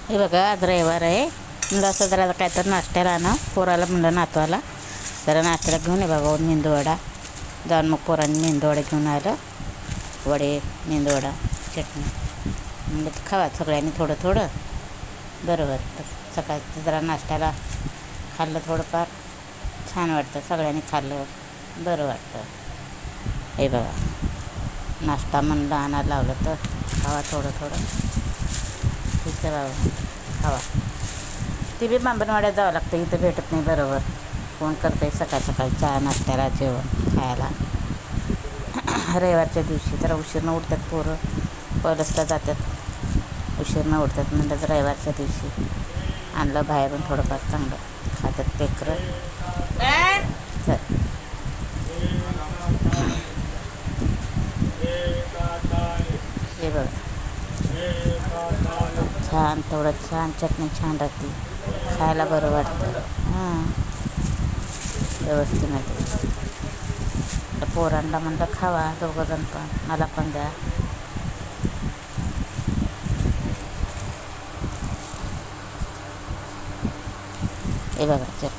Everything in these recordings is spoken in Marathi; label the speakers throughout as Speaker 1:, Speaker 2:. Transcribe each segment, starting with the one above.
Speaker 1: हे बघा आज रविवार आहे. म्हणलं असं जरा काय तर नाश्त्याला आणा पोराला, म्हणलं नातवाला जरा नाश्त्याला घेऊन ये बाबा मेंदूवडा. जाऊन मग पोरांनी मेंदूवडा घेऊन आलं. वडे, मेंदूवडा, चटणी. म्हणलं खावा सगळ्यांनी थोडं थोडं, बरं वाटतं. सकाळचं जरा नाश्त्याला खाल्लं थोडंफार छान वाटतं. सगळ्यांनी खाल्लं बरं वाटतं. हे बघा नाश्ता म्हणलं आणायला लावलं तर खावा थोडं थोडं. ठीक आहे बाबा खावा. ती बी बांबनवाड्यात जावं लागतं, इथं भेटत नाही बरोबर. कोण करतं आहे सकाळ सकाळी चहा नाश्त्याला जेवण खायला. रविवारच्या दिवशी जरा उशीरनं उठतात पोरं, कॉलेजला जातात, उशीरनं उठतात. म्हणलं तर रविवारच्या दिवशी आणलं बाहेरून थोडंफार चांगलं खातात लेकरं. चल हे बघ छान, थोडं छान चटणी छान राहते, खायला बरं वाटतं. हां व्यवस्थित पोरांना म्हणलं खावा दोघंजण, पण मला पण द्या. हे बघा चटणी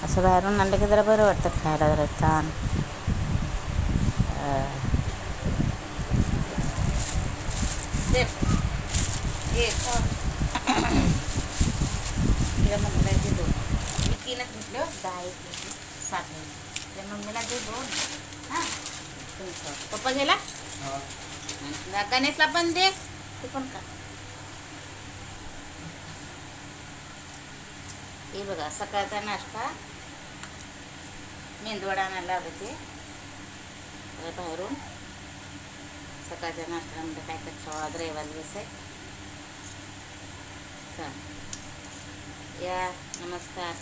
Speaker 1: असं बाहेरून आणलं की जरा बरं वाटतं खायला, जरा छान. तिला मम्मीला दे दोन, मी 3च घेतलं, 10 एक घेतली, 7 घेतली. त्या मम्मीला दे 2. हां पप्पा गेला, गणेशला पण दे, तू पण खा. हे बघा सकाळचा नाश्ता मेंदूवडा आणायला लावलं ते बाहेरून. सकाळच्या नाश्त्याला म्हणजे काय तर खावा, आज रविवार दिवस आहे. चल या, नमस्कार.